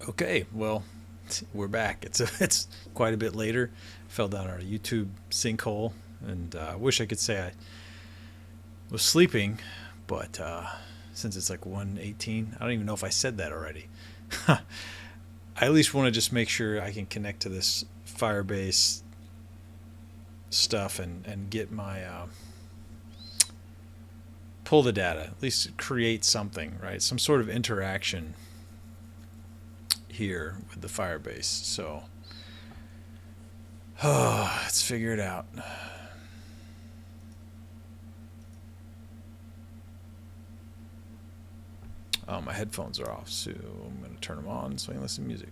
Okay, well, we're back. It's quite a bit later. Fell down our YouTube sinkhole, and I wish I could say I was sleeping, but since it's like 1:18, I don't even know if I said that already. I at least want to just make sure I can connect to this Firebase stuff and get my pull the data, at least create something, right? Some sort of interaction here with the Firebase. So, let's figure it out. Oh, my headphones are off, so I'm going to turn them on so I can listen to music.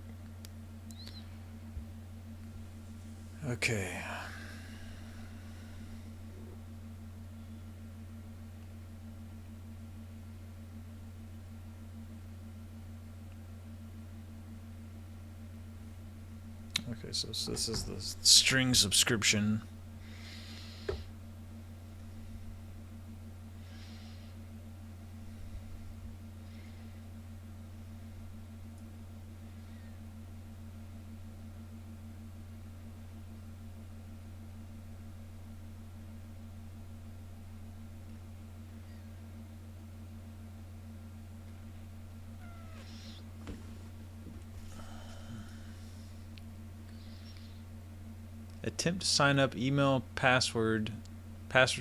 Okay. Okay, so this is the string subscription. Attempt to sign up, email, password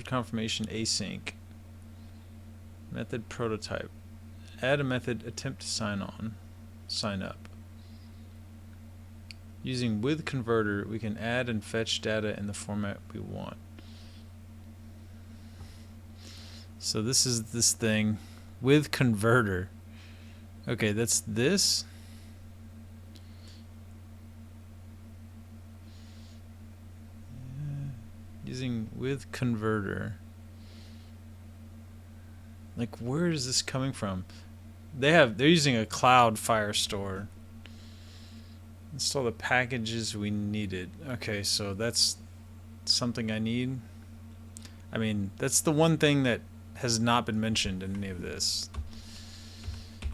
confirmation async. Method prototype. Add a method, attempt to sign up. Using with converter, we can add and fetch data in the format we want. So this is this thing with converter. Okay, that's this. Using with converter. Like, where is this coming from? They're using a cloud Firestore. Install the packages we needed. Okay, so that's something I need. I mean, that's the one thing that has not been mentioned in any of this.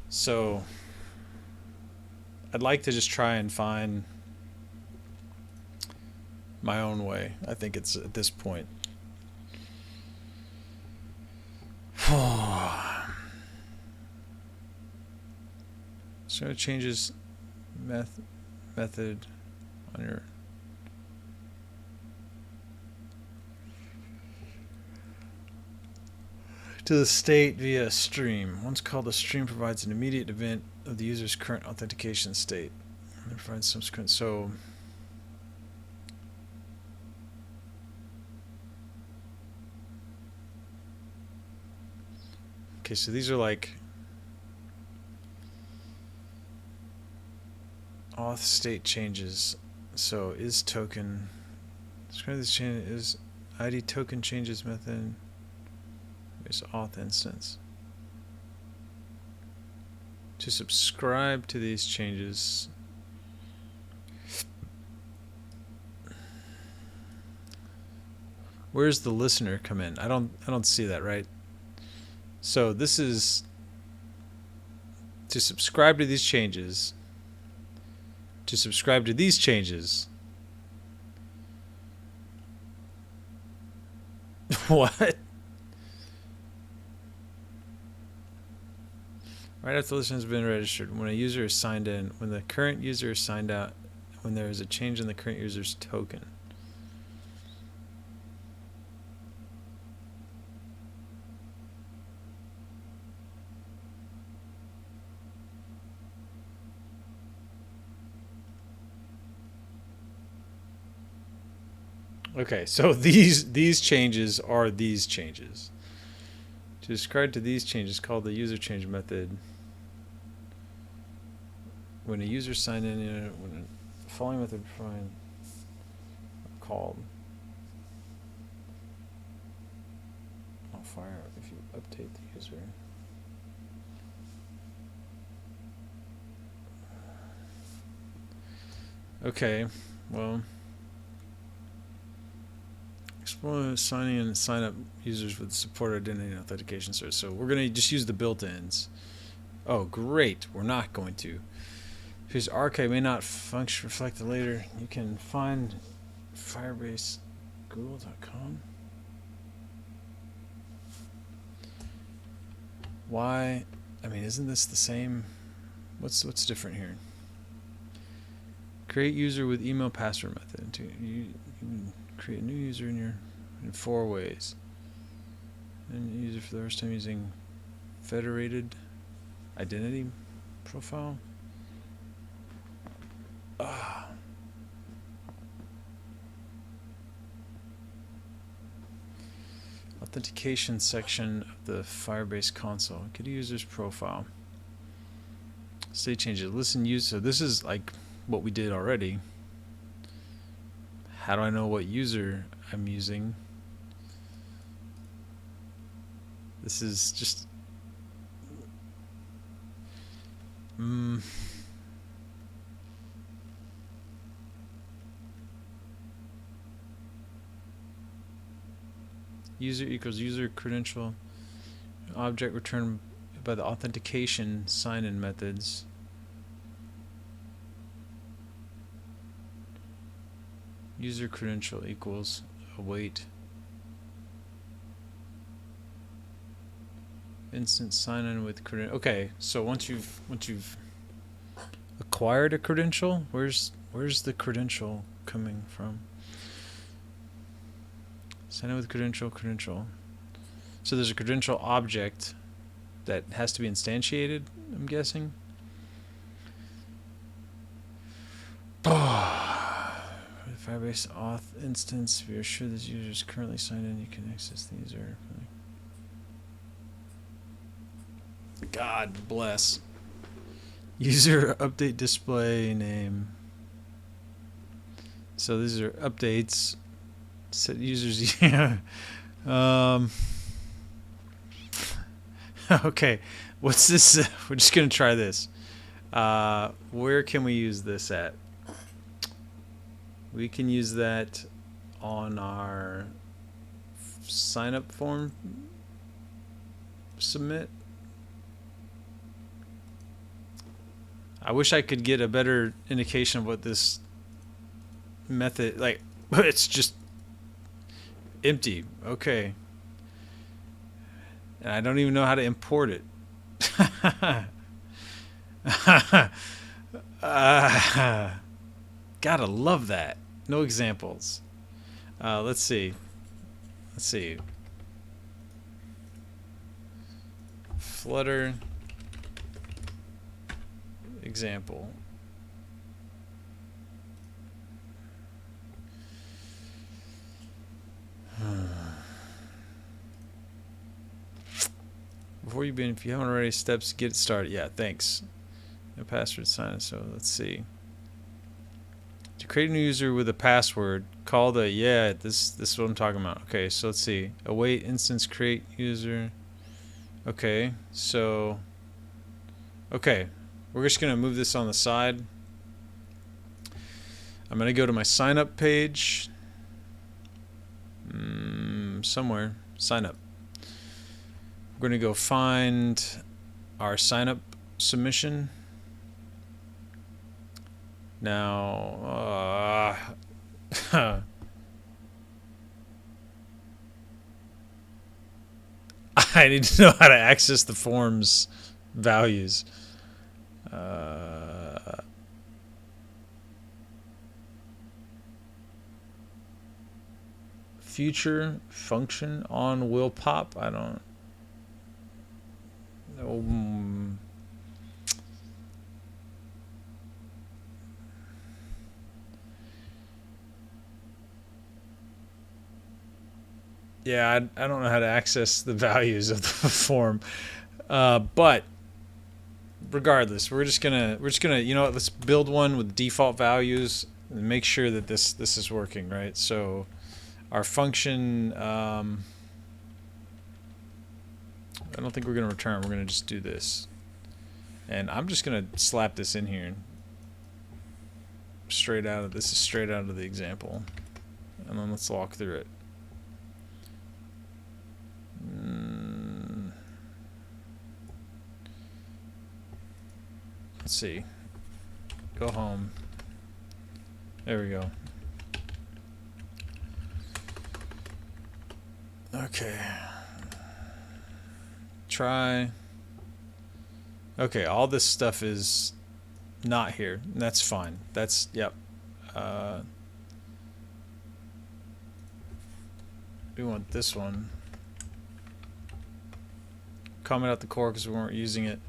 So I'd like to just try and find my own way. I think it's at this point. So it changes method on your to the state via stream. Once called, the stream provides an immediate event of the user's current authentication state. And provides subsequent. So okay, so these are like auth state changes. So is token. Describe this change is ID token changes method. There's auth instance. To subscribe to these changes, where's the listener come in? I don't see that, right? So this is to subscribe to these changes. To subscribe to these changes. What? Right after the listener has been registered, when a user is signed in, when the current user is signed out, when there is a change in the current user's token. Okay, so these changes are these changes. To describe to these changes, call the user change method. When a user signs in, when the following method called. I'll fire if you update the user. Okay, well. Explore signing in and sign up users with support identity and authentication service. So we're going to just use the built-ins. Oh, great. We're not going to. whose archive may not function reflected later. You can find Firebase google.com. Why? I mean, isn't this the same? What's different here? Create user with email password method. You can create a new user in 4 ways. And user for the first time using federated identity profile. Authentication section of the Firebase console. Get a user's profile. State changes. Listen, use. So this is like what we did already. How do I know what user I'm using? This is just user equals user credential object returned by the authentication sign-in methods. User credential equals await instant sign-in with credential. Okay, so once you've acquired a credential, where's the credential coming from? Sign in with credential. So there's a credential object that has to be instantiated, I'm guessing. Firebase auth instance. If you're sure this user is currently signed in, you can access the user. God bless. User update display name. So these are updates. Set users. Yeah. Okay. What's this? We're just gonna try this. Where can we use this at? We can use that on our sign up form submit. I wish I could get a better indication of what this method, like, it's just empty. Okay. And I don't even know how to import it. Gotta love that. No examples. Let's see. Flutter example. Before you begin, if you haven't already, steps to get it started. Yeah, thanks. No password sign. So let's see. To create a new user with a password, call the this is what I'm talking about. Okay, so let's see. Await instance create user. Okay, so we're just gonna move this on the side. I'm gonna go to my sign up page. Somewhere. Sign up. We're going to go find our sign up submission. Now, I need to know how to access the form's values. Future function on will pop. I don't. Yeah, I don't know how to access the values of the form, but regardless, we're just gonna you know what, let's build one with default values and make sure that this is working, right? So our function, I don't think we're gonna return. We're gonna just do this, and I'm just gonna slap this in here straight out of this is straight out of the example, and then let's walk through it. Let's see. Go home. There we go. Okay. Try. Okay, all this stuff is not here. That's fine. That's, yep. We want this one. Comment out the core because we weren't using it.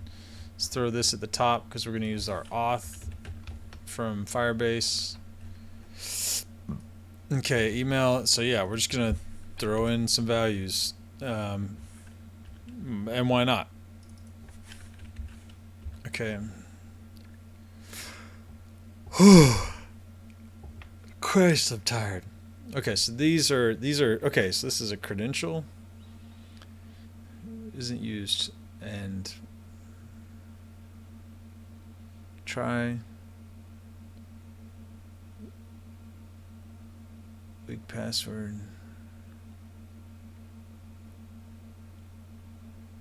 Let's throw this at the top because we're going to use our auth from Firebase. Okay, email. So yeah, we're just going to throw in some values. And why not? Okay. Christ, I'm tired. Okay, so these are okay, so this is a credential. Isn't used, and try weak password.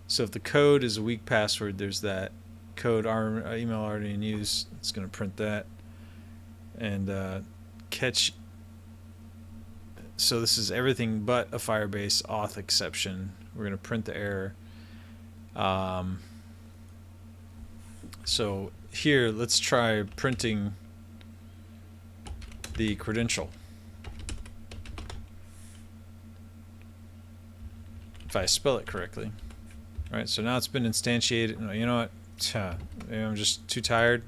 So if the code is a weak password, there's that code email already in use. It's going to print that. And catch. So this is everything but a Firebase auth exception. We're going to print the error. So here, let's try printing the credential. If I spell it correctly. All right, so now it's been instantiated. You know what? Maybe I'm just too tired.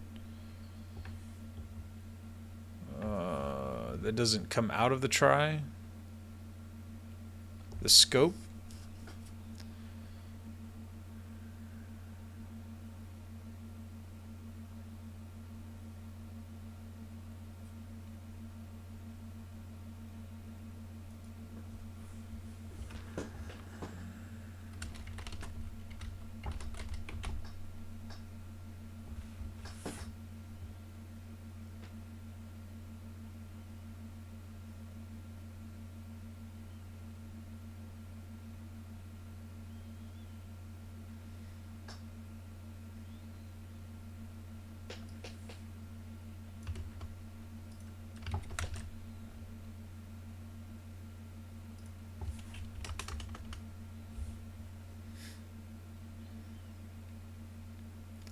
That doesn't come out of the try. The scope.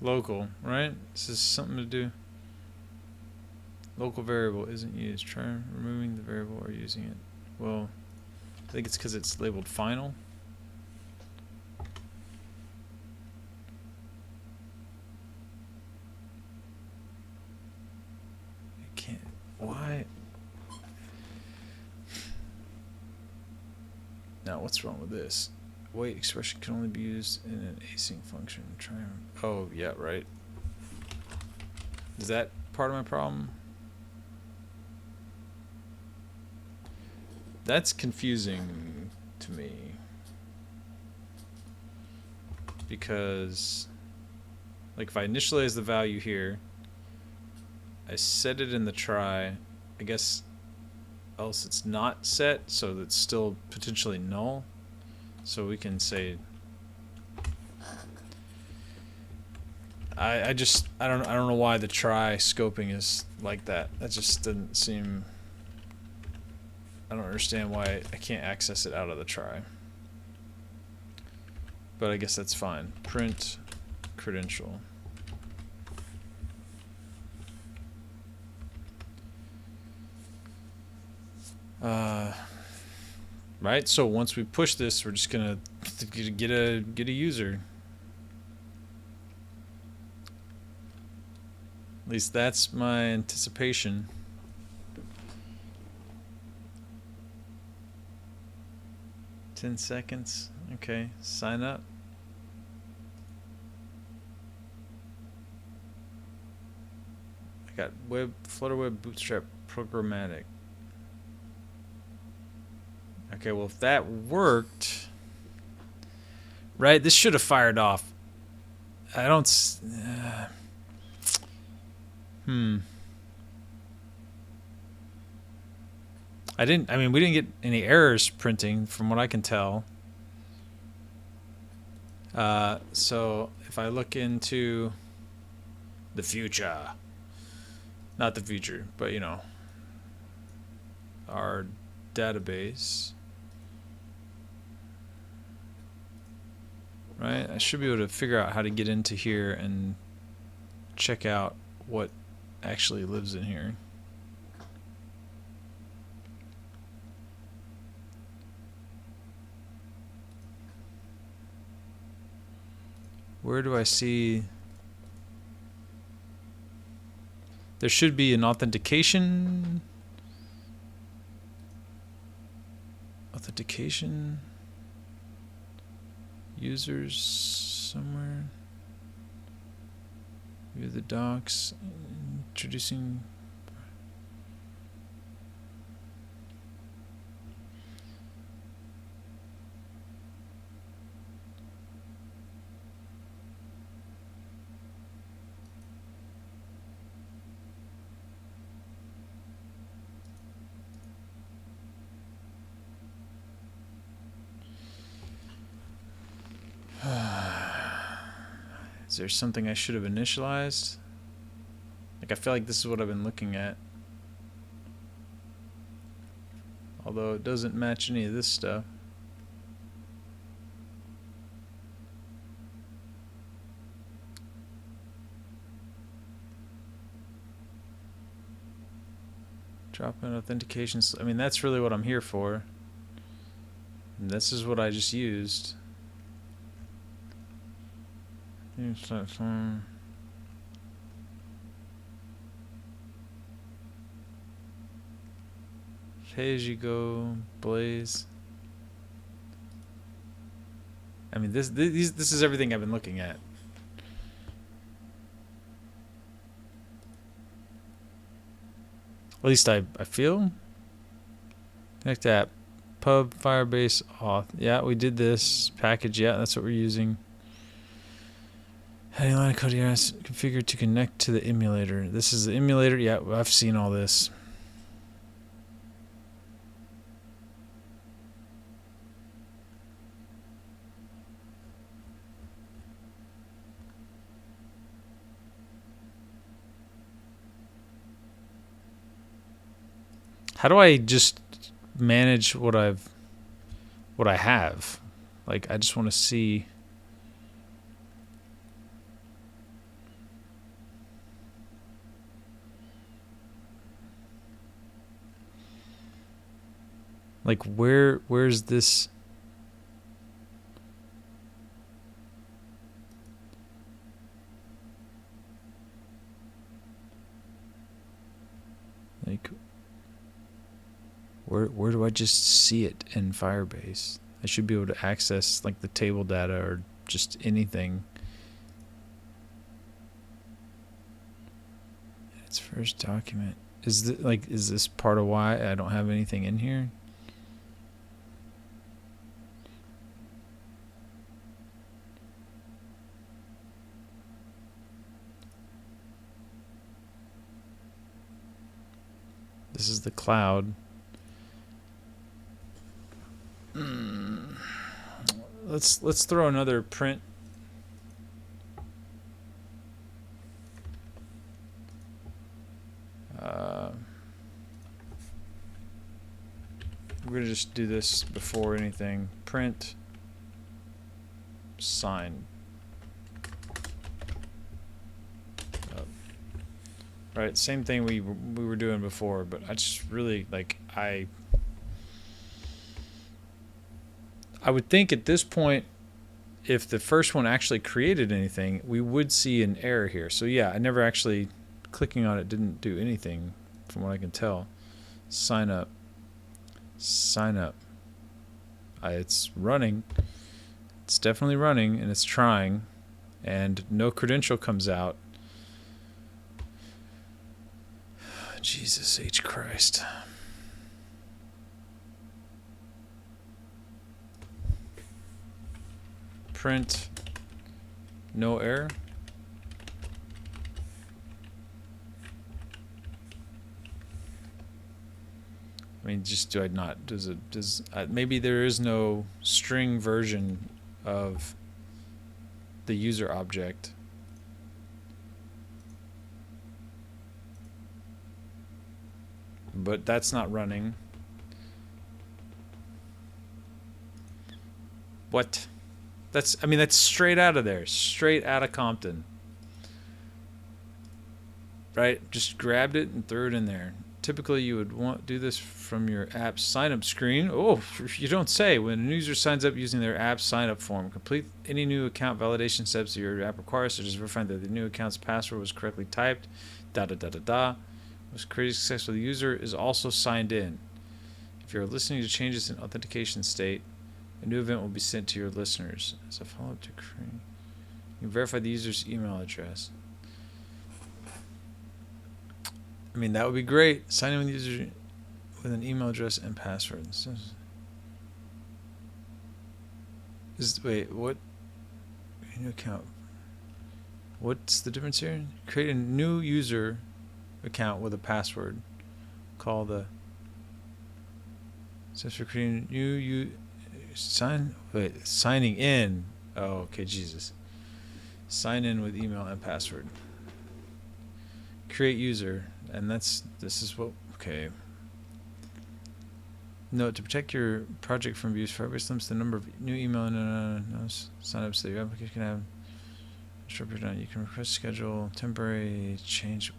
Local, right? This is something to do. Local variable isn't used. Try removing the variable or using it. Well, I think it's because it's labeled final. I can't. Why? Now, what's wrong with this? Wait expression can only be used in an async function. Try. Oh, yeah, right. Is that part of my problem? That's confusing to me. Because, like, if I initialize the value here, I set it in the try, I guess else it's not set, so that's still potentially null. So we can say I don't know why the try scoping is like that. That just doesn't seem. I don't understand why I can't access it out of the try. But I guess that's fine. Print credential. Right. So once we push this, we're just gonna get a user. At least that's my anticipation. $10 seconds. Okay, sign up. I got Flutter Web Bootstrap programmatic. Okay, well if that worked, right? This should have fired off. I don't. I mean, we didn't get any errors printing from what I can tell. So if I look into the future, not the feature, but you know, our database. Right? I should be able to figure out how to get into here and check out what actually lives in here. Where do I see? There should be an authentication. Authentication. Users somewhere. View the docs. Introducing. Is there something I should have initialized? Like, I feel like this is what I've been looking at. Although it doesn't match any of this stuff. Drop-in authentication. I mean, that's really what I'm here for. And this is what I just used. Pay as you go, Blaze. I mean, this is everything I've been looking at. At least I feel. Connect app, pub, Firebase, auth. Yeah, we did this package. Yeah, that's what we're using. Heading line code here is configured to connect to the emulator. This is the emulator. Yeah, I've seen all this. How do I just manage what I have? Like, I just want to see. Like, where's this? Like, where do I just see it in Firebase? I should be able to access like the table data or just anything. Its first document. Is this part of why I don't have anything in here? This is the cloud. Let's throw another print. We're gonna just do this before anything. Print sign. Right, same thing we were doing before, but I just really like I would think at this point, if the first one actually created anything, we would see an error here. So yeah, I never actually, clicking on it didn't do anything from what I can tell. Sign up. Sign up. It's running. It's definitely running, and it's trying, and no credential comes out. Jesus H. Christ. Print no error. I mean, just do I not? Does maybe there is no string version of the user object. but that's not running. What? That's, I mean, that's straight out of there, straight out of Compton. Right? Just grabbed it and threw it in there. Typically, you would want to do this from your app's sign-up screen. Oh, you don't say. When a user signs up using their app's sign-up form, complete any new account validation steps that your app requires, such as verifying that the new account's password was correctly typed, was created successfully. The user is also signed in. If you're listening to changes in authentication state, a new event will be sent to your listeners. As a follow-up to create, you can verify the user's email address. I mean, that would be great. Sign in with the user with an email address and password. Wait, what? New account. What's the difference here? Create a new user account with a password. Call the. Says for creating new signing in. Oh, okay, Jesus. Sign in with email and password. Create user, and this is what, okay. Note, to protect your project from abuse, Firebase limits the number of new email and signups so that your application can have a short period of time. You can request schedule temporary change.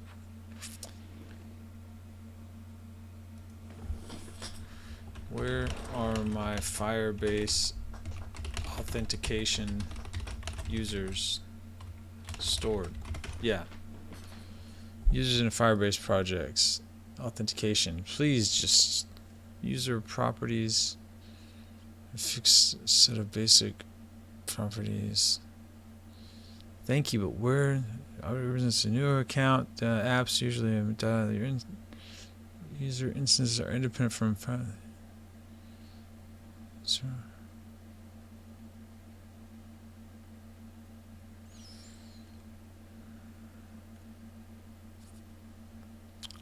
Where are my Firebase authentication users stored? Yeah. Users in Firebase projects. Authentication. Please just user properties. Fix set of basic properties. Thank you, but where? It's a new account. Apps usually your user instances are independent from. So.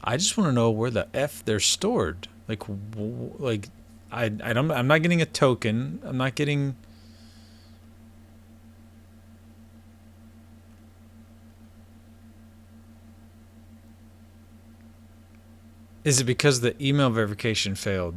I just want to know where the F they're stored. I'm not getting a token. I'm not getting. Is it because the email verification failed?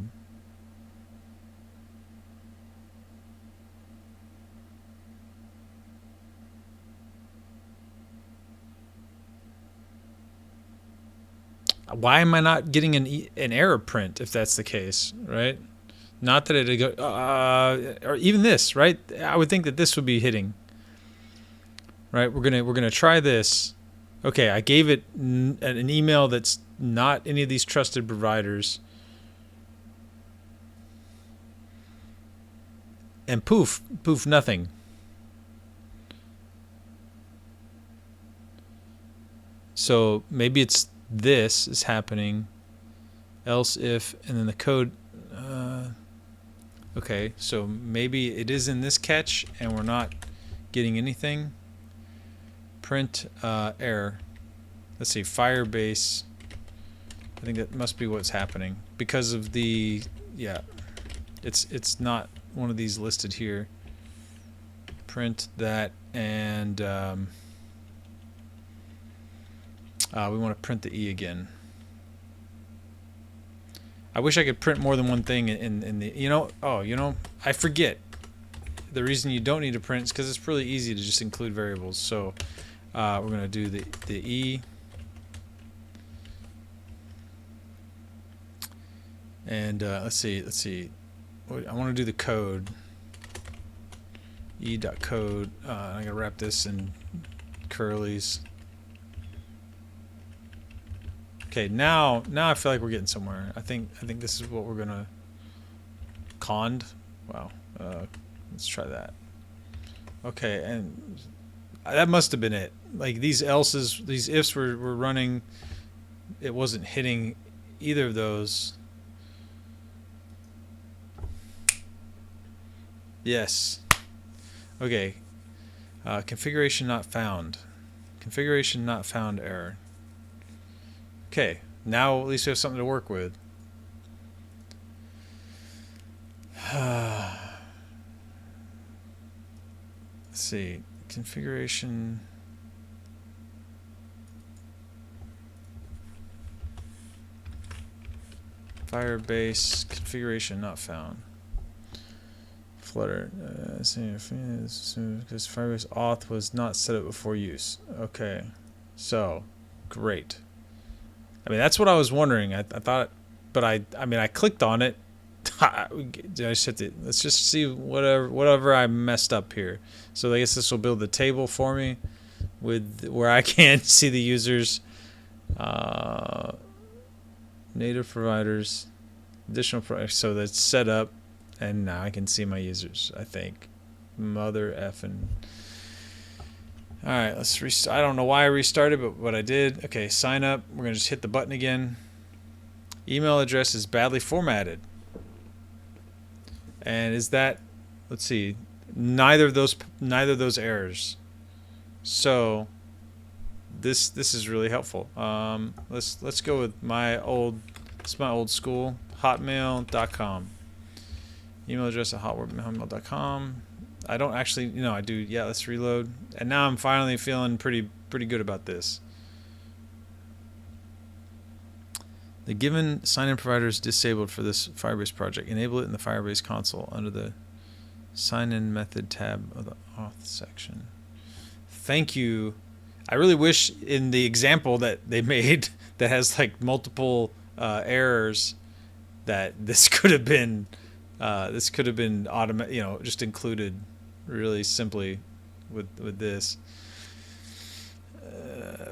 Why am I not getting an error print if that's the case, right? Not that it'd go, or even this, right? I would think that this would be hitting, right? We're gonna try this. Okay, I gave it an email that's not any of these trusted providers, and poof, nothing. So maybe it's. This is happening, else if, and then the code. Okay, so maybe it is in this catch, and we're not getting anything. Print error. Let's see, Firebase. I think that must be what's happening because of the It's not one of these listed here. Print that and. We want to print the E again. I wish I could print more than one thing in the, I forget. The reason you don't need to print is because it's really easy to just include variables. So we're going to do the E. And let's see. I want to do the code. E.code. I'm going to wrap this in curlies. Okay, now I feel like we're getting somewhere. I think this is what we're gonna cond. Wow. Let's try that. Okay, and that must have been it. Like these else's, these ifs were running. It wasn't hitting either of those. Yes. Okay. Configuration not found. Configuration not found error. Okay, now at least we have something to work with. Let's see, configuration. Firebase configuration not found. Flutter. Because Firebase auth was not set up before use. Okay. So, great. I mean, that's what I was wondering. I thought, but I mean, I clicked on it. I just have to, let's just see whatever I messed up here. So I guess this will build the table for me with where I can see the users, native providers, additional providers. So that's set up, and now I can see my users. I think, mother effing. All right, let's restart. I don't know why I restarted, but what I did. Okay, sign up. We're gonna just hit the button again. Email address is badly formatted. And is that, let's see, neither of those errors. So this is really helpful. Let's go with my old school, hotmail.com. Email address at hotmail.com. I don't actually, I do. Yeah, let's reload. And now I'm finally feeling pretty good about this. The given sign-in provider is disabled for this Firebase project. Enable it in the Firebase console under the sign-in method tab of the auth section. Thank you. I really wish in the example that they made that has like multiple errors that this could have been just included really simply with this.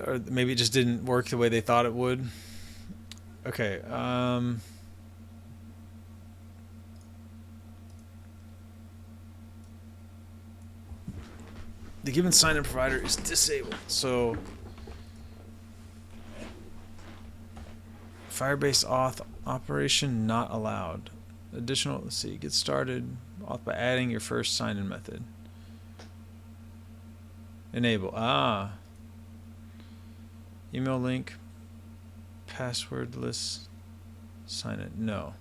Or maybe it just didn't work the way they thought it would. Okay, the given sign-in provider is disabled, so Firebase auth operation not allowed. Additional, let's see, get started auth by adding your first sign-in method. Enable, email link, passwordless sign in, no.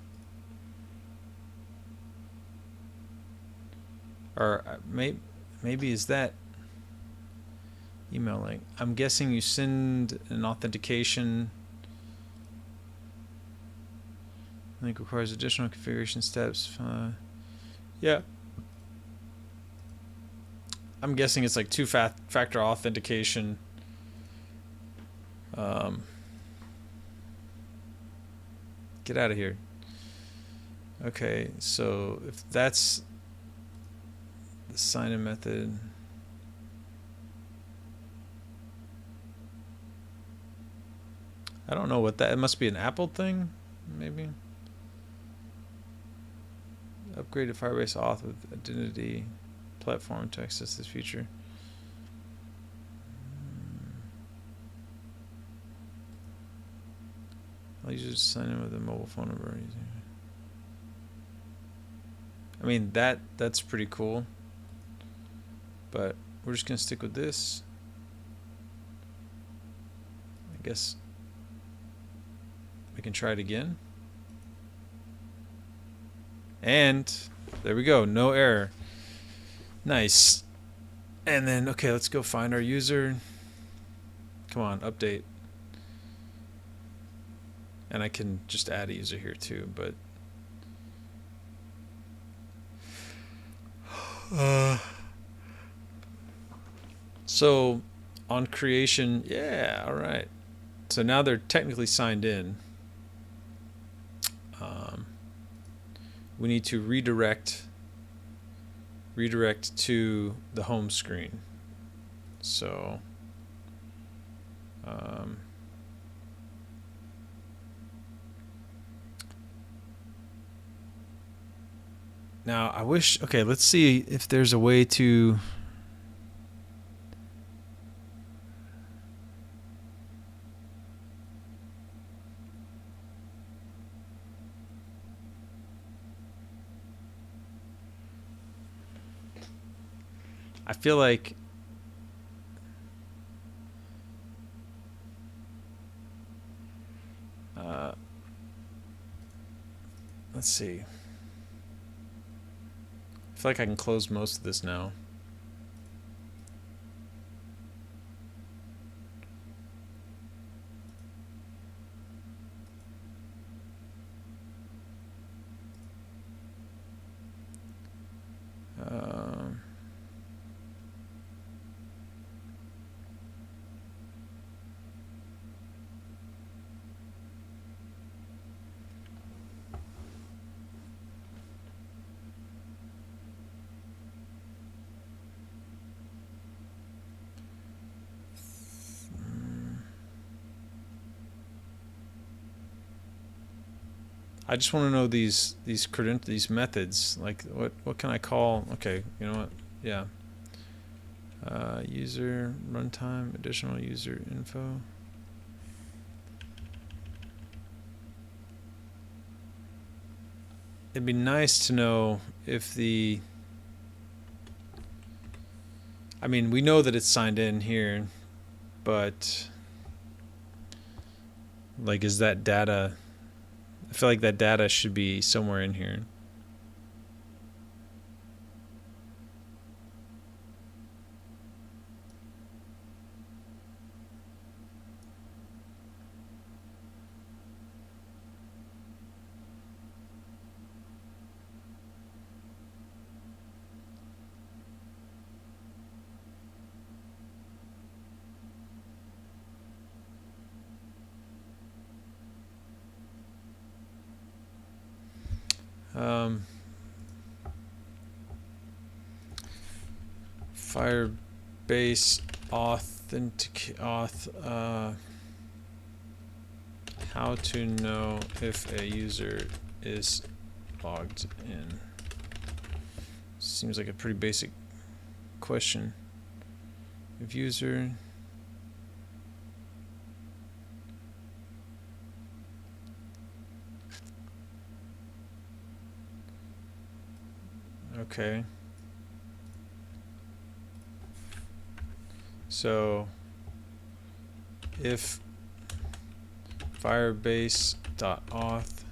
Or maybe is that email link? I'm guessing you send an authentication link requires additional configuration steps. Yeah. I'm guessing it's like two-factor authentication. Get out of here. Okay, so if that's the sign-in method, I don't know what that. It must be an Apple thing, maybe. Upgraded Firebase auth with identity platform to access this feature. I'll users sign in with a mobile phone number. I mean that's pretty cool, but we're just gonna stick with this. I guess we can try it again. And there we go, no error. Nice. And then, okay, let's go find our user. Come on, update. And I can just add a user here too, but so on creation, yeah, all right. So now they're technically signed in. We need to redirect to the home screen. So now I wish, okay, let's see if there's a way to I feel like let's see. I feel like I can close most of this now. I just want to know these these methods. Like what can I call? Okay, you know what? Yeah. User runtime, additional user info. It'd be nice to know if the, I mean, we know that it's signed in here, but like, is that data, I feel like that data should be somewhere in here. Firebase how to know if a user is logged in. Seems like a pretty basic question. If user okay. So if firebase.auth,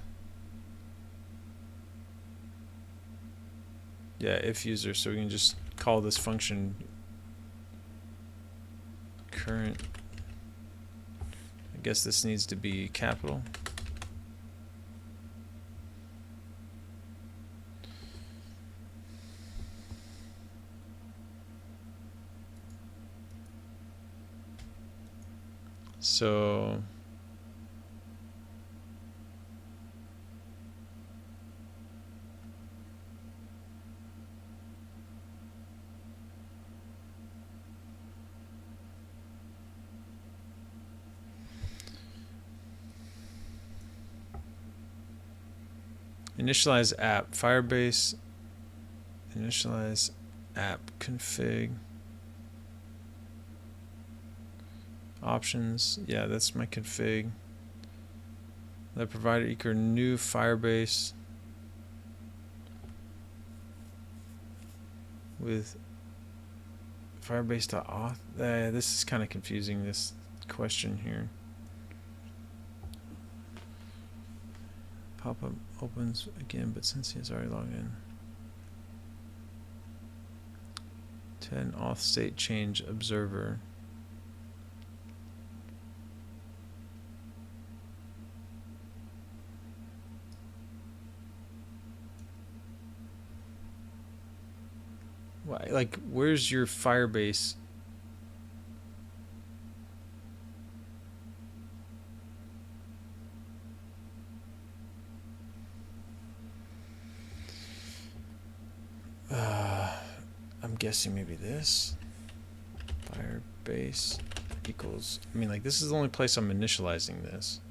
yeah, if user, so we can just call this function current. I guess this needs to be capital. So initialize app, Firebase, initialize app config, options, yeah, that's my config. Let provider equal new Firebase with Firebase.auth. This is kind of confusing, this question here. Pop-up opens again, but since he's already logged in. 10 auth state change observer. Why, like, where's your Firebase? I'm guessing maybe this. Firebase equals, I mean, like, this is the only place I'm initializing this.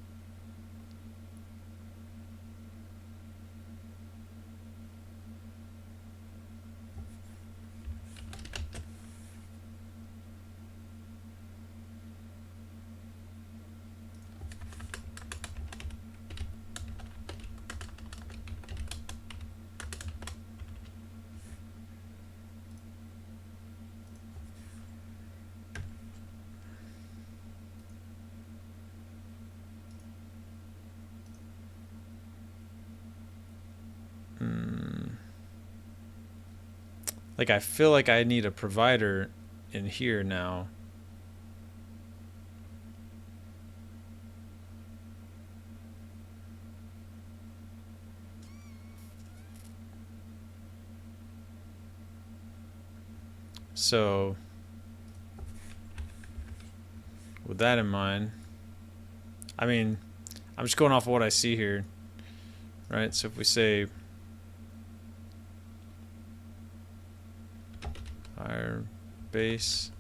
Like, I feel like I need a provider in here now. So, with that in mind, I mean, I'm just going off of what I see here, right? So if we say Firebase.auth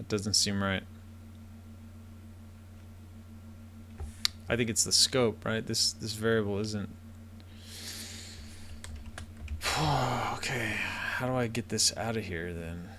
It doesn't seem right. I think it's the scope, right? This variable isn't. Okay, how do I get this out of here then?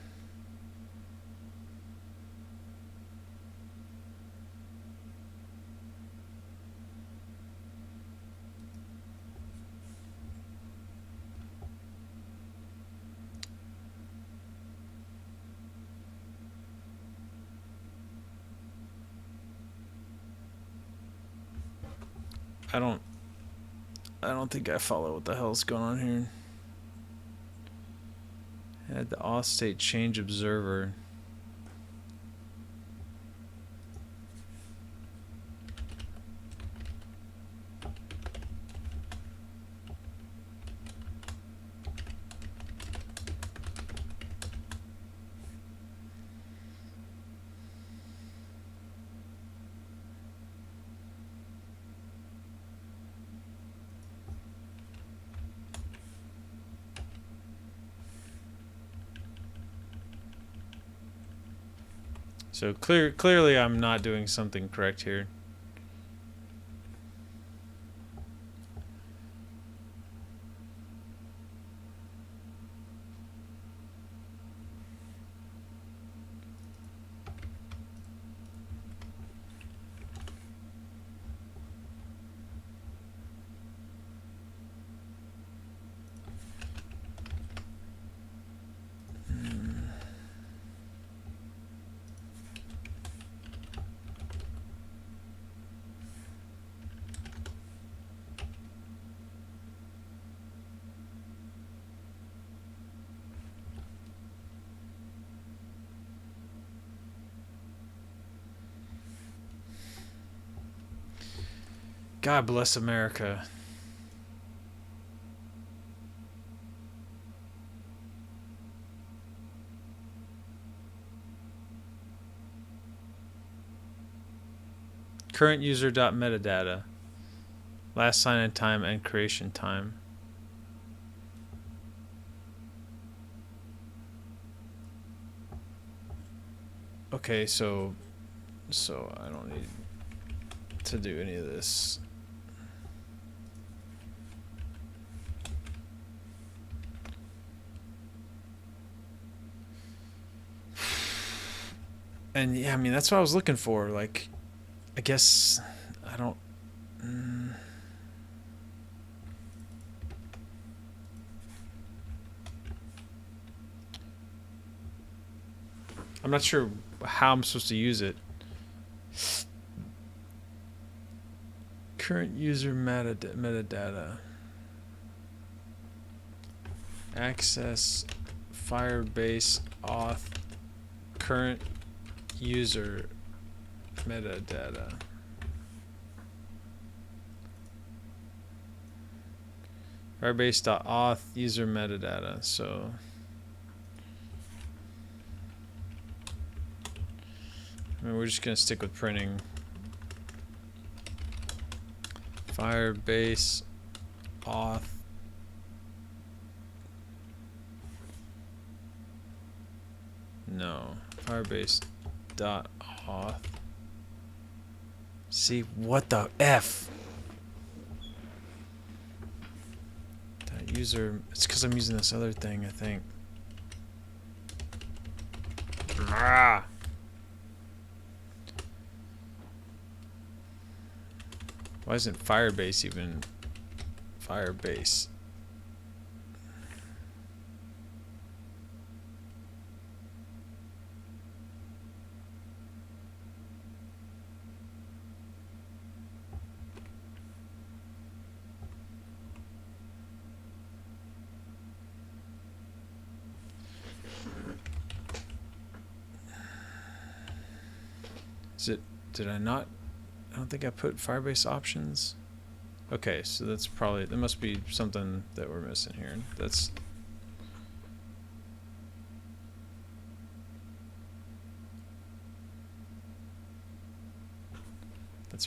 I don't think I follow what the hell's going on here. Add the auth state change observer. So clearly I'm not doing something correct here. God bless America. Current user.metadata. Last sign in time and creation time. Okay, so I don't need to do any of this. And yeah, I mean, that's what I was looking for. Like, I guess I don't. I'm not sure how I'm supposed to use it. Current user metadata. Access Firebase auth current user metadata. Firebase.auth user metadata. So I mean, we're just gonna stick with printing Firebase auth no Firebase dot auth. See, what the F? That user, it's because I'm using this other thing, I think. Ah. Why isn't Firebase even Firebase? Is it, did I not? I don't think I put Firebase options. Okay, so that's probably, there must be something that we're missing here. That's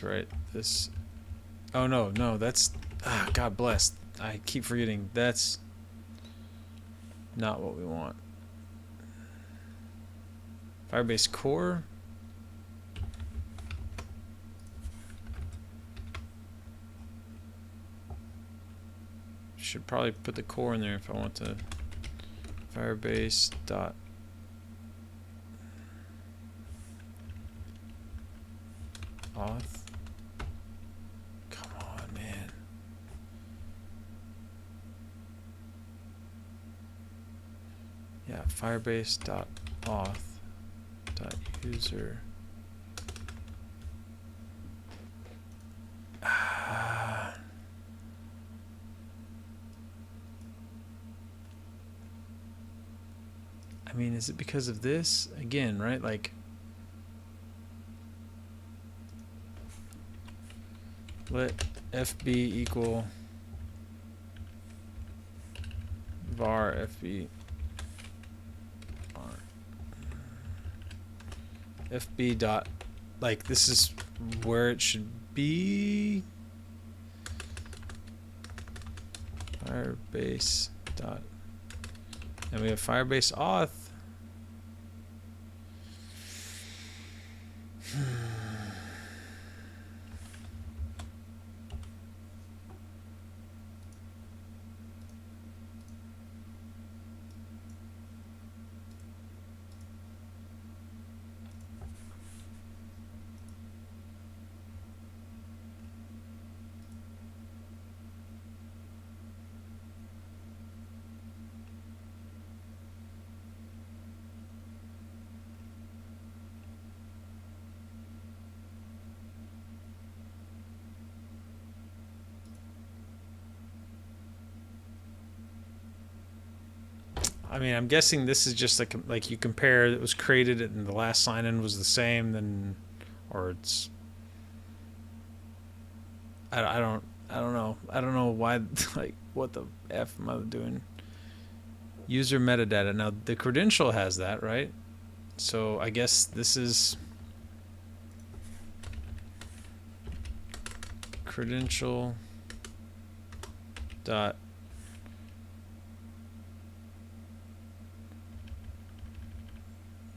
right. This, oh no, that's, God bless. I keep forgetting. That's not what we want. Firebase core. Should probably put the core in there if I want to. Firebase dot auth. Come on, man. Yeah, firebase dot auth dot user. I mean, is it because of this again, right? Like, let fb equal var fb fb dot, like, this is where it should be. Firebase dot, and we have Firebase auth. I mean, I'm guessing this is just like you compare, it was created and the last sign-in was the same, then, or it's, I don't know why, like, what the F am I doing? User metadata. Now the credential has that, right? So I guess this is credential dot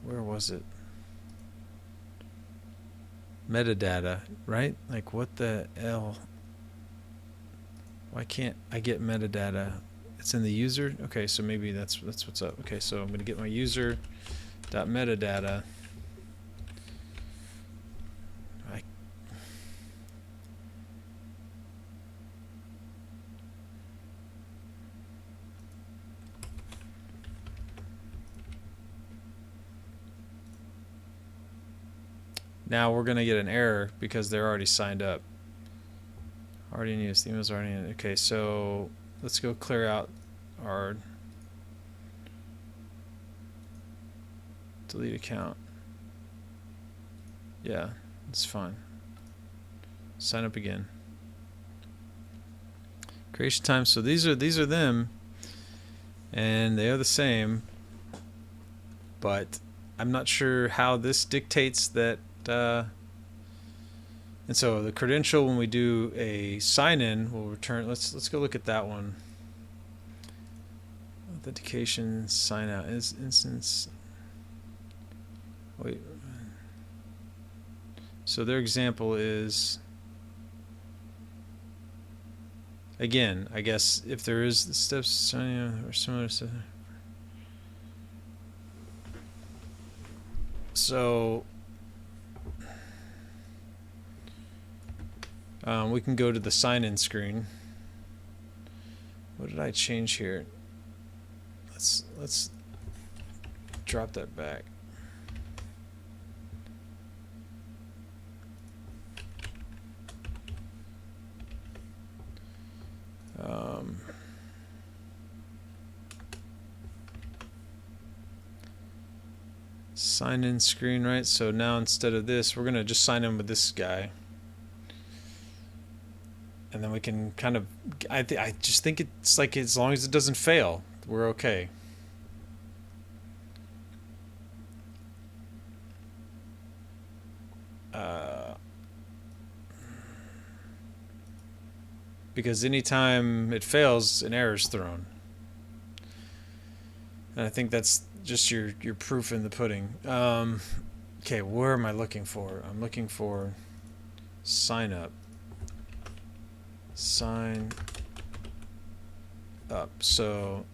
where was it? Metadata, right? Like, what the hell? Why can't I get metadata? It's in the user. Okay, so maybe that's what's up. Okay, so I'm gonna get my user dot metadata. Now we're gonna get an error because they're already signed up. Already in use. The email's already in. Okay, so let's go clear out our delete account. Yeah, it's fine. Sign up again. Creation time. So these are them, and they are the same, but I'm not sure how this dictates that. And so the credential, when we do a sign-in, will return. Let's go look at that one. Authentication sign out is instance. Wait. So their example is, again, I guess if there is the steps signing or similar stuff. So we can go to the sign-in screen. What did I change here? Let's drop that back. Sign-in screen, right? So now instead of this, we're gonna just sign in with this guy. And then we can kind of, I just think it's like, as long as it doesn't fail, we're okay. Because anytime it fails, an error is thrown. And I think that's just your proof in the pudding. Okay, where am I looking for? I'm looking for sign up. Sign up. So,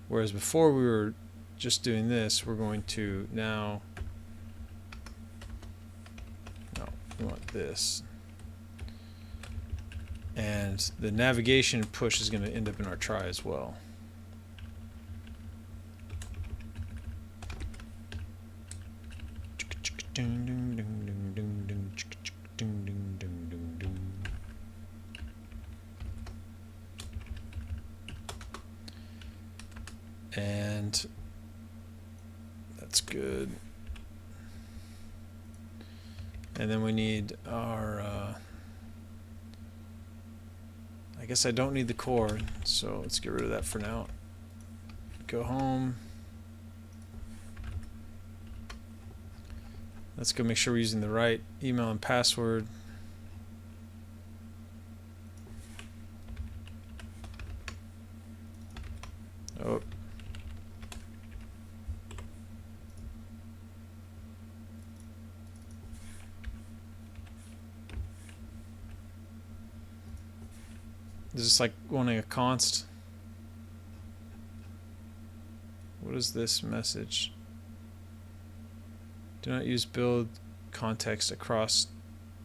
whereas before we were just doing this, we're going to now. No, we want this. And the navigation push is going to end up in our try as well. And that's good. And then we need our I guess I don't need the core, so let's get rid of that for now. Go home. Let's go make sure we're using the right email and password. Oh. Is this like wanting a const? What is this message? Do not use build context across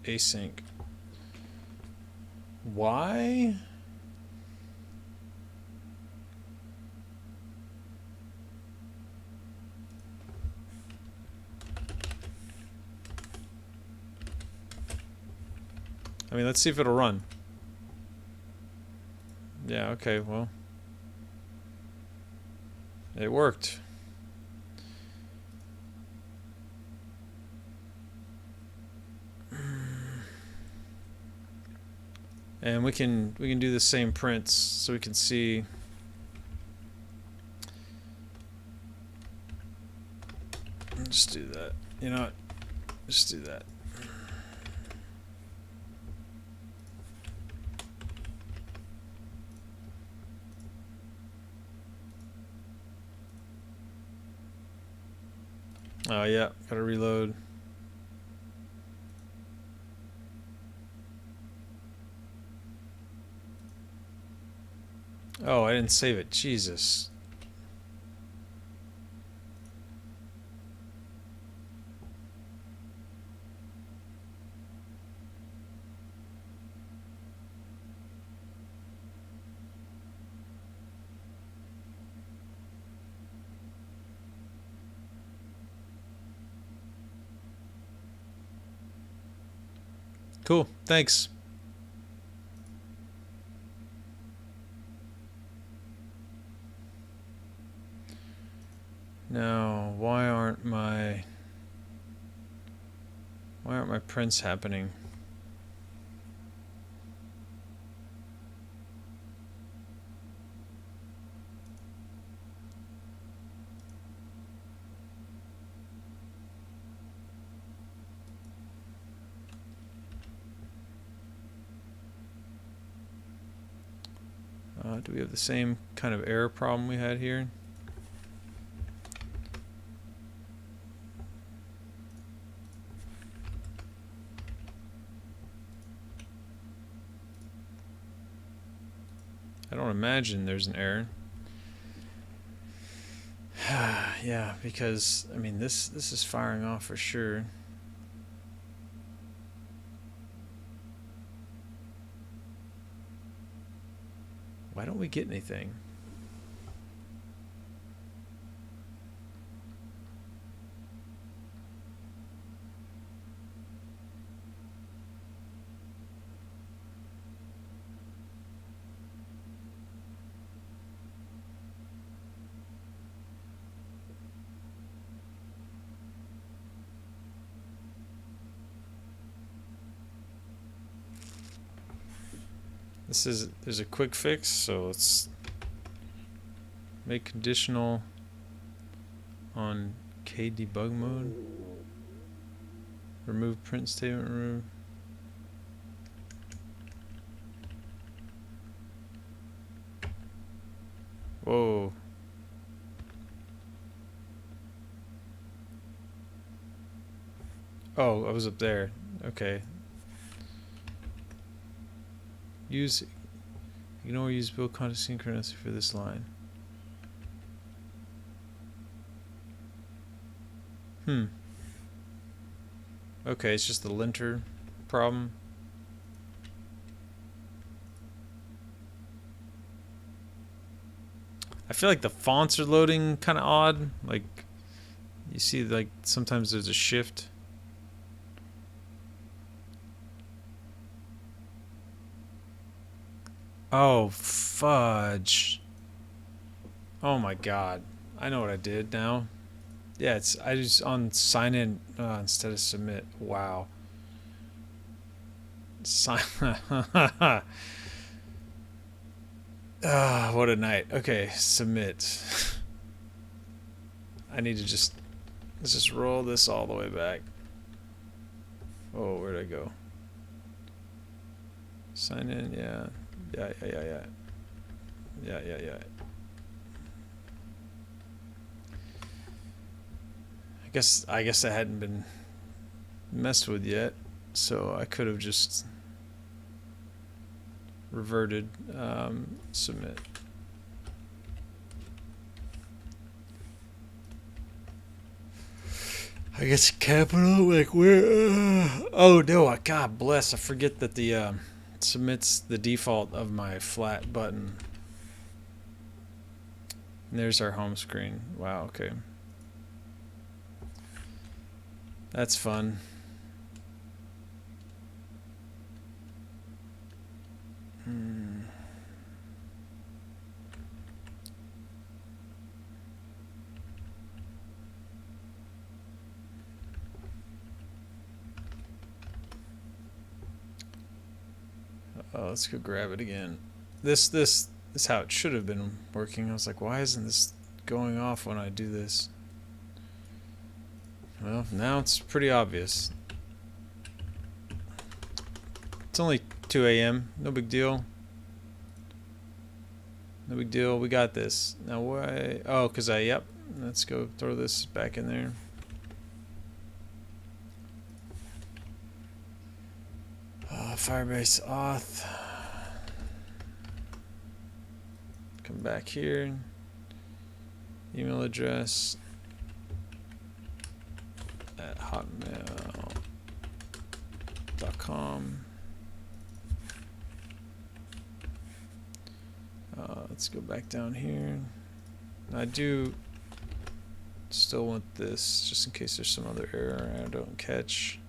async. Why? I mean, let's see if it'll run. Yeah, okay, well. It worked. And we can do the same prints so we can see. Just do that. You know what? Just do that. Oh yeah, gotta reload. Oh, I didn't save it. Jesus. Cool. Thanks. Now, why aren't my prints happening? Do we have the same kind of error problem we had here? I don't imagine there's an error. Yeah, because I mean this is firing off for sure. Why don't we get anything? There's a quick fix, so let's make conditional on kdebug mode. Remove print statement, remove. Whoa. Oh, I was up there. Okay. Use Ignore use build context synchronicity for this line. Okay, it's just the linter problem. I feel like the fonts are loading kind of odd. Like, you see, like, sometimes there's a shift. Oh, fudge. Oh my god. I know what I did now. Yeah, I just on sign in instead of submit. Wow. Sign. Ah, what a night. Okay, submit. I need to let's just roll this all the way back. Oh, where'd I go? Sign in, yeah. Yeah. I guess I hadn't been messed with yet, so I could have just reverted submit. I guess capital, like where? Oh no! God bless! I forget that the submit's the default of my flat button. And there's our home screen. Wow. Okay. That's fun. Oh, let's go grab it again. This is how it should have been working. I was like, why isn't this going off when I do this? Well, now it's pretty obvious. It's only 2 a.m. No big deal. No big deal. We got this. Now why? Oh, because yep. Let's go throw this back in there. Firebase auth. Come back here. Email address at hotmail.com. Let's go back down here. I do still want this, just in case there's some other error I don't catch.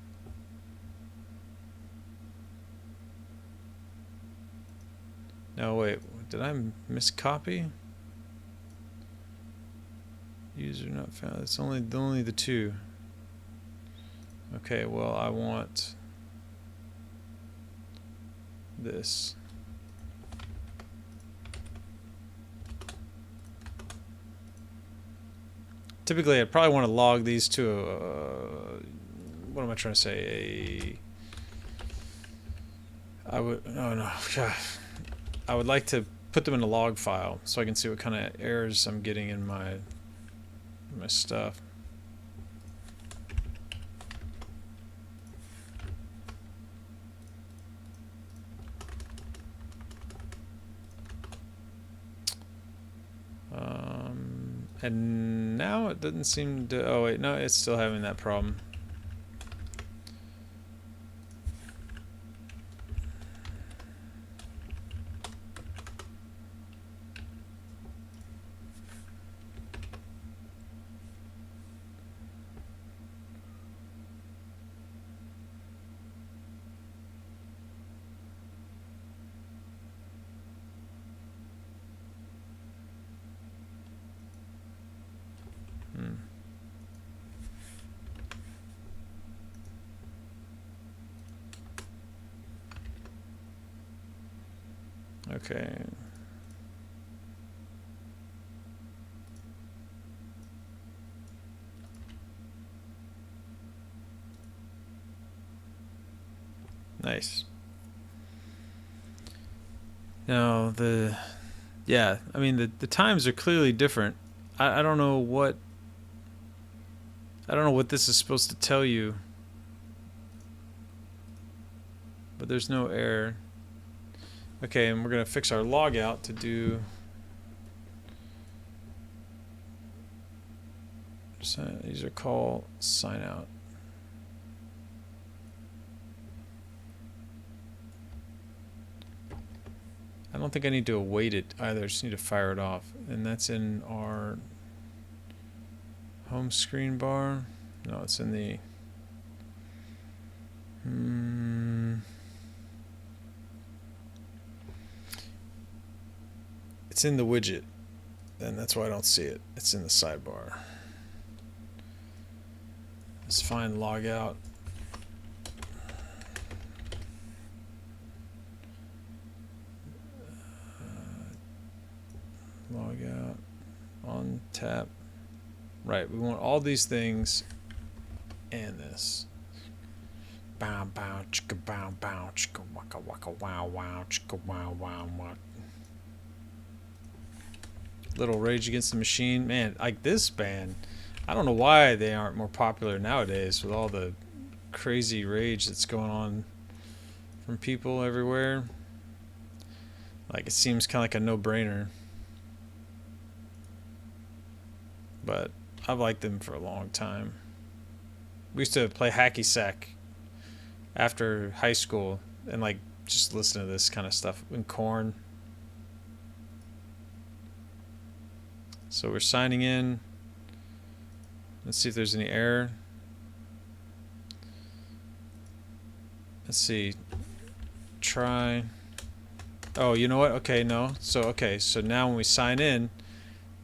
No, wait, did I miscopy? User not found. It's only the two. Okay, well, I want this. Typically, I'd probably want to log these to what am I trying to say? I would, oh no, I would like to put them in a log file so I can see what kind of errors I'm getting in my stuff. And now it doesn't seem to, oh wait, no, it's still having that problem. Okay. Nice. Now yeah, I mean the times are clearly different. I don't know what this is supposed to tell you. but there's no error. Okay, and we're gonna fix our logout to do user call sign out. I don't think I need to await it either. I just need to fire it off, and that's in our home screen bar. No, it's in the it's in the widget, and that's why I don't see it. It's in the sidebar. Let's find logout. Logout on tap. Right, we want all these things and this. Bow bow chicka bow bow chicka waka waka wow wow chicka wow wow wow. Little Rage Against the Machine, man. Like this band, I don't know why they aren't more popular nowadays with all the crazy rage that's going on from people everywhere. Like it seems kind of like a no-brainer. But I've liked them for a long time. We used to play hacky sack after high school and like just listen to this kind of stuff in Korn. So we're signing in. Let's see if there's any error. Let's see. Try. Oh, you know what? Okay, no. So now when we sign in,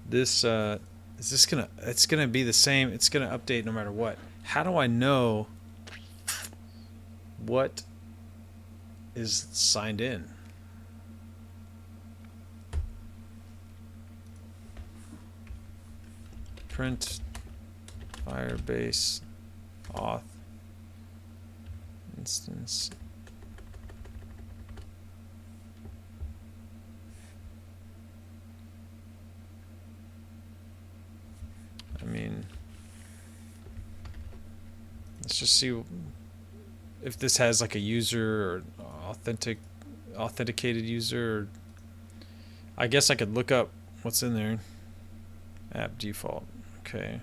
this is this gonna? It's gonna be the same. It's gonna update no matter what. How do I know what is signed in? Print Firebase auth instance. I mean, let's just see if this has like a user or authenticated user. I guess I could look up what's in there. App default. Okay.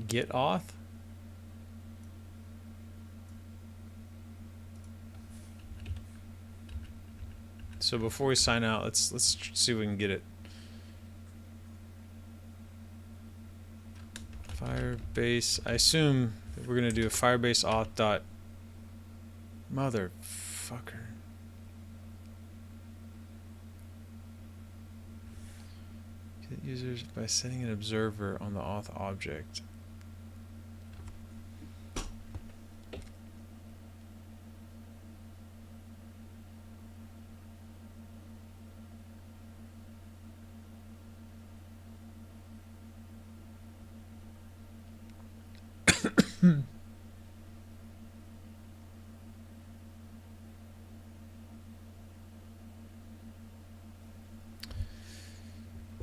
.get auth. So before we sign out, let's see if we can get it. Firebase. I assume that we're gonna do a Firebase auth dot motherfucker. Get users by setting an observer on the auth object.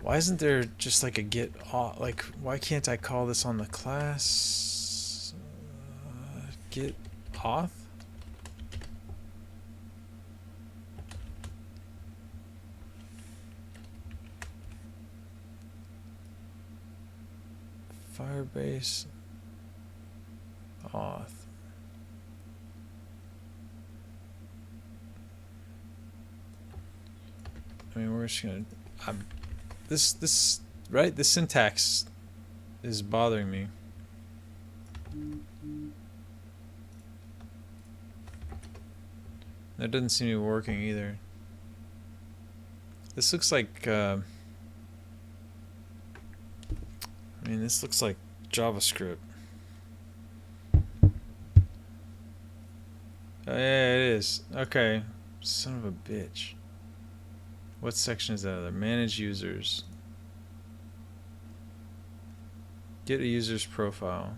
Why isn't there just like a get auth? Like, why can't I call this on the class? Get auth? Firebase auth. I mean, we're just gonna. This right. This syntax is bothering me. That doesn't seem to be working either. This looks like. I mean, this looks like JavaScript. Oh, yeah, it is. Okay. Son of a bitch. What section is that? Manage users. Get a user's profile.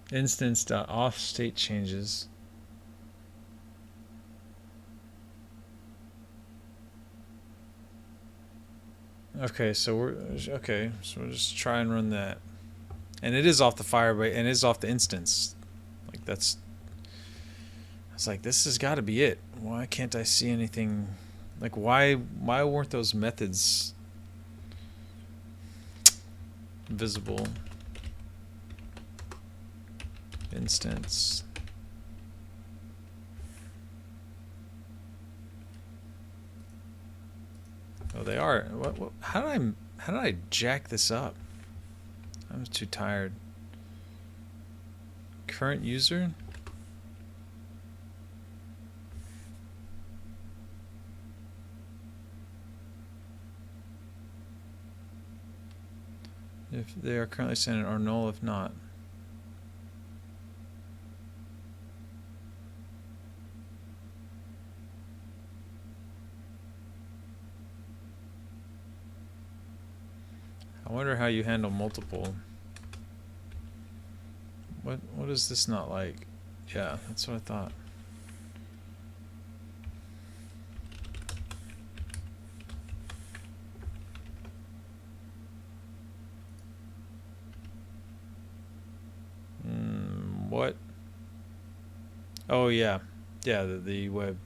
Instance.auth state changes. Okay, so we'll just try and run that. And it is off the Firebase, and it is off the instance. Like that's. I was like, this has got to be it. Why can't I see anything? Like, why weren't those methods visible? Instance. Oh, they are. What? How did I jack this up? I was too tired. Current user. If they are currently sent or null if not. I wonder how you handle multiple. What is this not like? Yeah, that's what I thought. What? Oh yeah, yeah, the web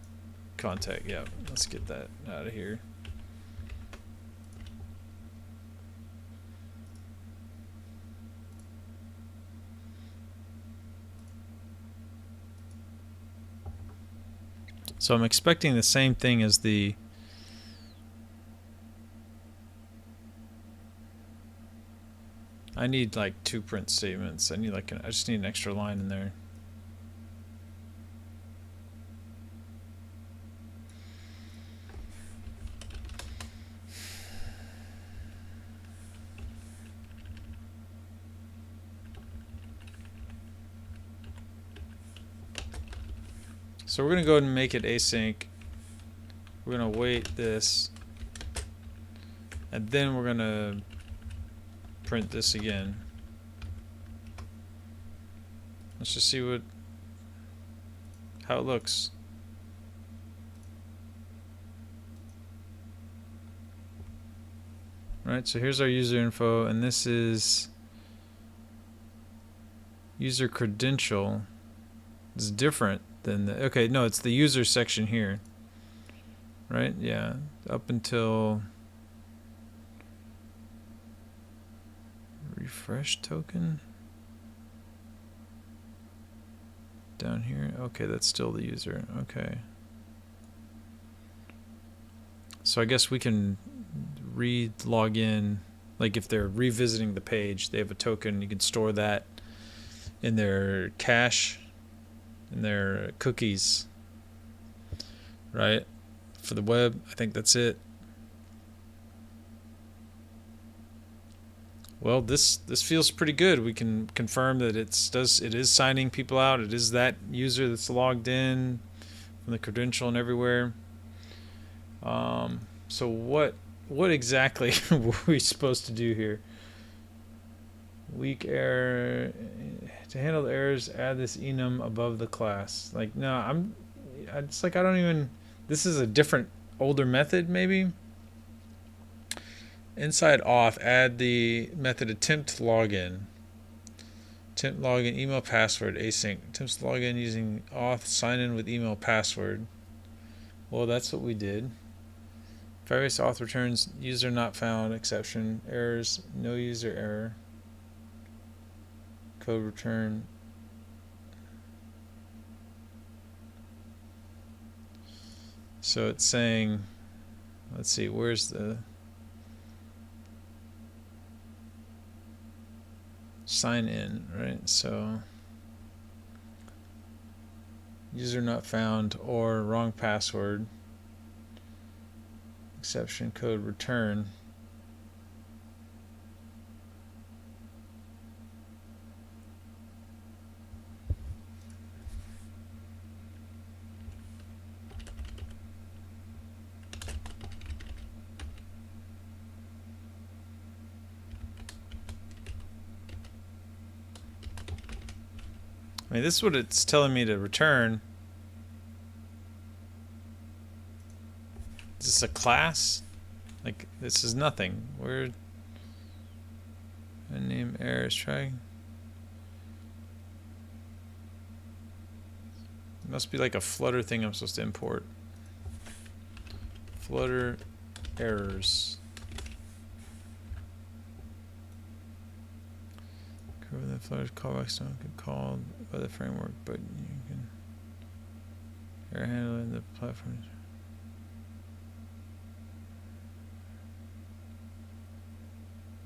contact. Yeah, let's get that out of here. So I'm expecting the same thing as the I need like 2 print statements. I just need an extra line in there. So we're going to go ahead and make it async. We're going to wait this. And then we're going to print this again. Let's just see how it looks. Right, so here's our user info, and this is user credential. It's different than the, okay, no, it's the user section here. Right, yeah, up until refresh token. Down here, okay, that's still the user, okay. So I guess we can log in, like if they're revisiting the page, they have a token, you can store that in their cache, in their cookies, right? For the web, I think that's it. Well, this feels pretty good. We can confirm that it is signing people out. It is that user that's logged in from the credential and everywhere. So what exactly were we supposed to do here? Weak error. To handle the errors, add this enum above the class. Like, no, it's like I don't even, this is a different, older method maybe. Inside auth, add the method attempt login. Attempt login, email password, async. Attempts login using auth, sign in with email password. Well, that's what we did. Firebase auth returns user not found, exception, errors, no user error, code return. So it's saying, let's see, where's the sign in, right? So user not found or wrong password, exception, code return. I mean, this is what it's telling me to return. Is this a class? Like, this is nothing. Where? Name errors, try. It must be like a Flutter thing I'm supposed to import. Flutter errors. Cover that Flutter's callbacks don't get called by the framework, but you can error handle in the platform.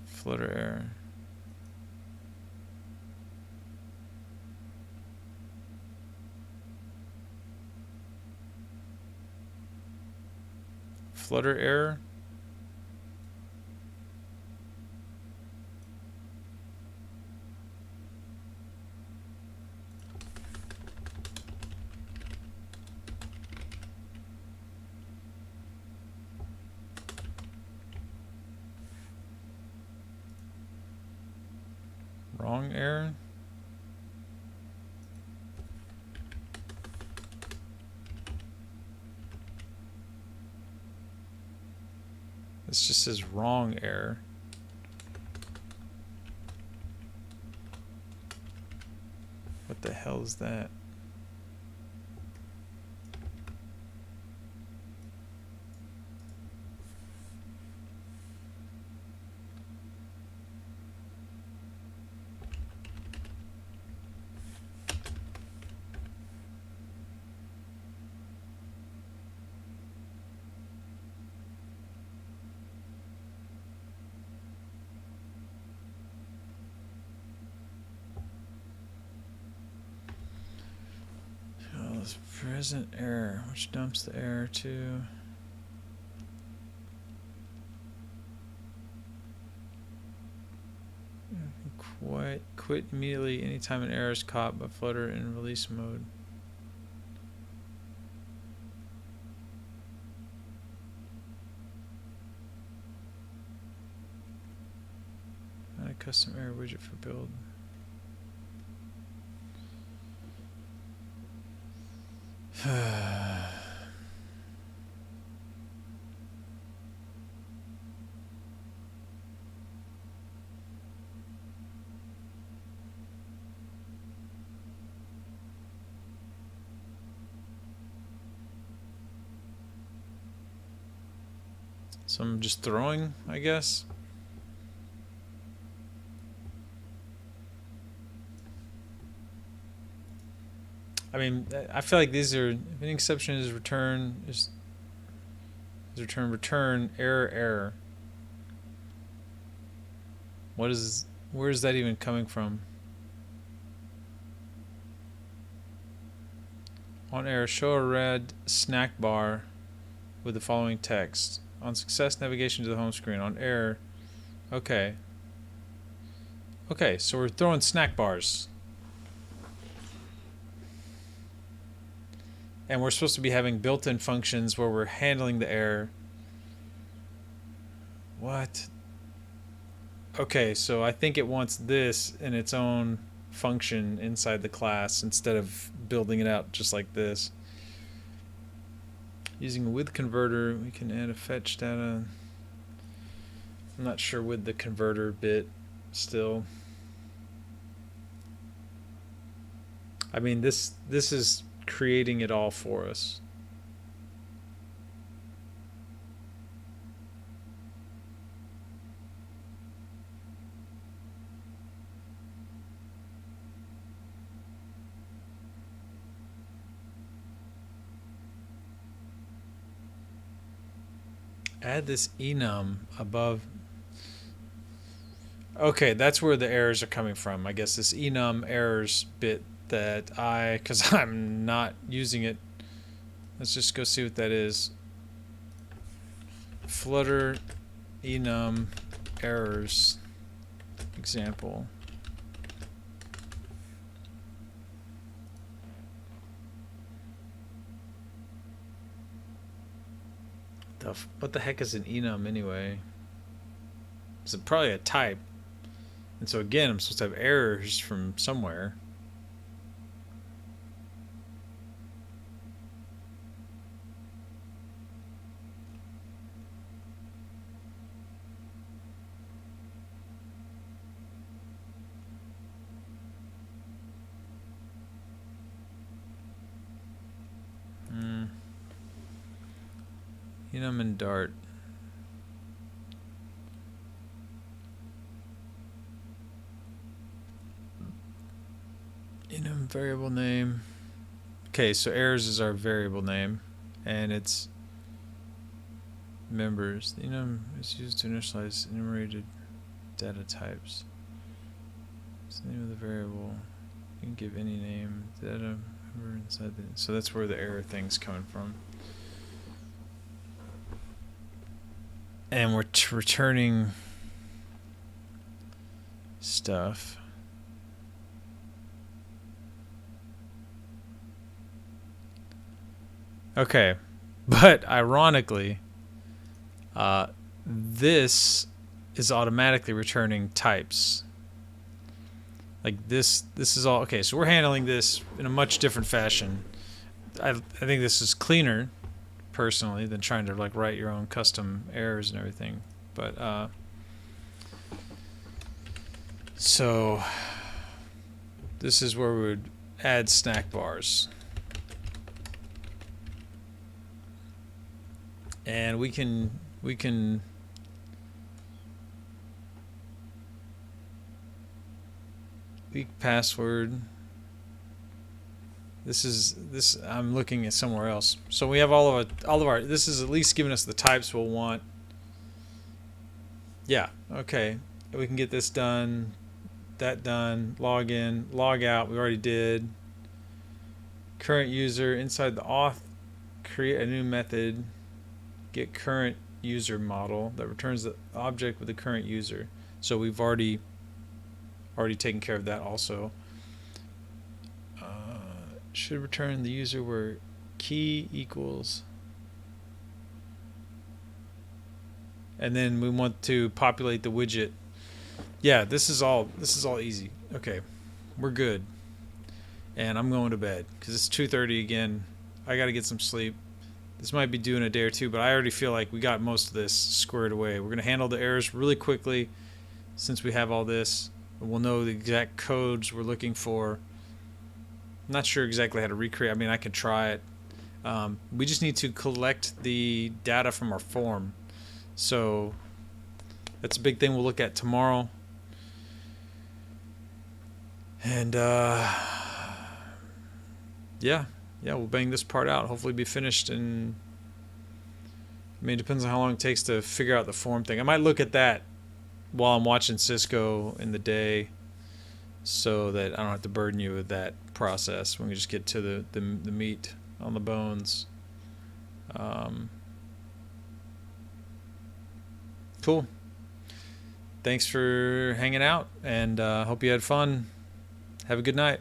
Flutter error. Flutter error. Wrong error. This just says wrong error. What the hell is that? Present error, which dumps the error to quit immediately anytime an error is caught by Flutter in release mode. Add a custom error widget for build. So I'm just throwing, I guess. I mean, I feel like these are, if any exception is return, is return error. Where is that even coming from? On error, show a red snack bar with the following text. On success, navigation to the home screen. On error, okay. Okay, so we're throwing snack bars. And we're supposed to be having built-in functions where we're handling the error. What? Okay, so I think it wants this in its own function inside the class instead of building it out just like this. Using a with converter, we can add a fetch data. I'm not sure with the converter bit still. I mean, this is creating it all for us. add this enum above. Okay, that's where the errors are coming from. I guess this enum errors bit that because I'm not using it. Let's just go see what that is. Flutter enum errors example. What the heck is an enum anyway? It's probably a type. And so again, I'm supposed to have errors from somewhere. Enum and Dart. Enum variable name. Okay, so errors is our variable name, and it's members. The enum is used to initialize enumerated data types. It's the name of the variable. You can give any name. Data member inside the. So that's where the error thing's coming from. And we're returning stuff. Okay, but ironically, this is automatically returning types. Like this is all okay. So we're handling this in a much different fashion. I think this is cleaner, personally, than trying to like write your own custom errors and everything. But so this is where we would add snack bars. And we can weak password. This I'm looking at somewhere else. So we have all of our this is at least giving us the types we'll want. Yeah, okay. We can get this done, that done, log in, log out, we already did. Current user, inside the auth, create a new method, get current user model that returns the object with the current user. So we've already taken care of that also. Should return the user where key equals, and then we want to populate the widget. Yeah, this is all easy. Okay, we're good. And I'm going to bed because it's 2:30 again. I got to get some sleep. This might be due in a day or two, but I already feel like we got most of this squared away. We're going to handle the errors really quickly since we have all this. We'll know the exact codes we're looking for. I'm not sure exactly how to recreate. I mean, I can try it. We just need to collect the data from our form. So that's a big thing we'll look at tomorrow. And yeah, we'll bang this part out. Hopefully be finished in, I mean, it depends on how long it takes to figure out the form thing. I might look at that while I'm watching Cisco in the day so that I don't have to burden you with that process. We can just get to the meat on the bones. Cool. Thanks for hanging out, and hope you had fun. Have a good night.